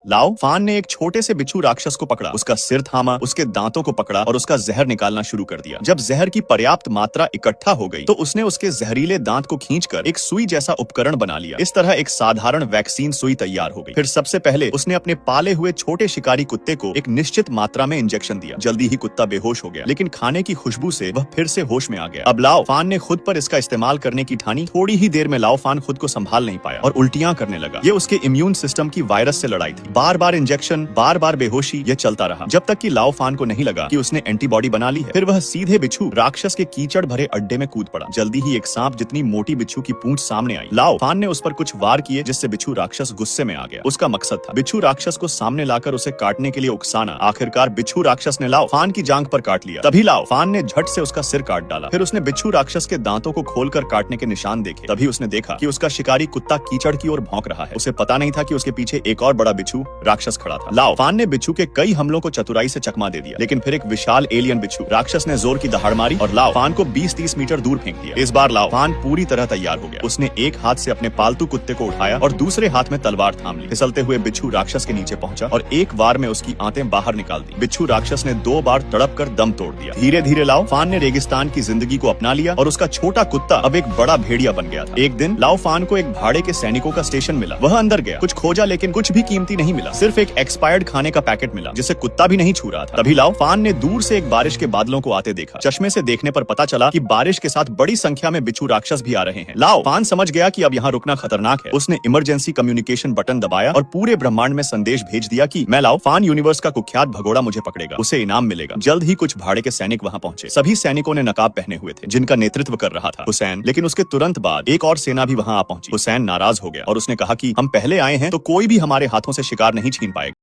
लाओ फान ने एक छोटे से बिच्छू राक्षस को पकड़ा, उसका सिर थामा, उसके दांतों को पकड़ा और उसका जहर निकालना शुरू कर दिया। जब जहर की पर्याप्त मात्रा इकट्ठा हो गई तो उसने उसके जहरीले दांत को खींचकर एक सुई जैसा उपकरण बना लिया। इस तरह एक साधारण वैक्सीन सुई तैयार हो गई। फिर सबसे पहले उसने अपने पाले हुए छोटे शिकारी कुत्ते को एक निश्चित मात्रा में इंजेक्शन दिया। जल्दी ही कुत्ता बेहोश हो गया, लेकिन खाने की खुशबू से वह फिर से होश में आ गया। अब लाओ फान ने खुद पर इसका इस्तेमाल करने की ठानी। थोड़ी ही देर में लाओ फान खुद को संभाल नहीं पाया और उल्टियां करने लगा। ये उसके इम्यून सिस्टम की वायरस से लड़ाई थी। बार बार इंजेक्शन, बार बार बेहोशी, यह चलता रहा जब तक कि लाओ फान को नहीं लगा कि उसने एंटीबॉडी बना ली है। फिर वह सीधे बिच्छू राक्षस के कीचड़ भरे अड्डे में कूद पड़ा। जल्दी ही एक सांप जितनी मोटी बिच्छू की पूंछ सामने आई। लाओ फान ने उस पर कुछ वार किए जिससे बिच्छू राक्षस गुस्से में आ गया। उसका मकसद था बिच्छू राक्षस को सामने लाकर उसे काटने के लिए उकसाना। आखिरकार बिच्छू राक्षस ने लाओ फान की जांघ पर काट लिया। तभी लाओ फान ने झट से उसका सिर काट डाला। फिर उसने बिच्छू राक्षस के दांतों को खोलकर काटने के निशान देखे। तभी उसने देखा कि उसका शिकारी कुत्ता कीचड़ की ओर भौंक रहा है। उसे पता नहीं था कि उसके पीछे एक और बड़ा बिच्छू राक्षस खड़ा था। लाओ फान ने बिच्छू के कई हमलों को चतुराई से चकमा दे दिया, लेकिन फिर एक विशाल एलियन बिच्छू राक्षस ने जोर की दहाड़ मारी और लाओ फान को 20-30 मीटर दूर फेंक दिया। इस बार लाओ फान पूरी तरह तैयार हो गया। उसने एक हाथ से अपने पालतू कुत्ते को उठाया और दूसरे हाथ में तलवार थाम ली। फिसलते हुए बिच्छू राक्षस के नीचे पहुंचा और एक वार में उसकी आंतें बाहर निकाल दी। बिच्छू राक्षस ने 2 बार तड़प कर दम तोड़ दिया। धीरे धीरे लाओ फान ने रेगिस्तान की जिंदगी को अपना लिया और उसका छोटा कुत्ता अब एक बड़ा भेड़िया बन गया था। एक दिन लाओ फान को एक भाड़े के सैनिकों का स्टेशन मिला। वह अंदर गया, कुछ खोजा लेकिन कुछ भी कीमती नहीं मिला। सिर्फ एक एक्सपायर्ड खाने का पैकेट मिला जिसे कुत्ता भी नहीं छू रहा था। तभी लाओ फान ने दूर से एक बारिश के बादलों को आते देखा। चश्मे से देखने पर पता चला कि बारिश के साथ बड़ी संख्या में बिच्छू राक्षस भी आ रहे हैं। लाओ फान समझ गया कि अब यहाँ रुकना खतरनाक है। उसने इमरजेंसी कम्युनिकेशन बटन दबाया और पूरे ब्रह्मांड में संदेश भेज दिया कि मैं लाओ फान यूनिवर्स का कुख्यात भगोड़ा मुझे पकड़ेगा, उसे इनाम मिलेगा। जल्द ही कुछ भाड़े के सैनिक वहाँ पहुंचे। सभी सैनिकों ने नकाब पहने हुए थे, जिनका नेतृत्व कर रहा था हुसैन। लेकिन उसके तुरंत बाद एक और सेना भी वहाँ आ पहुंची। हुसैन नाराज हो गया और उसने कहा कि हम पहले आए हैं तो कोई भी हमारे हाथों से शिकार नहीं छीन पाएगा।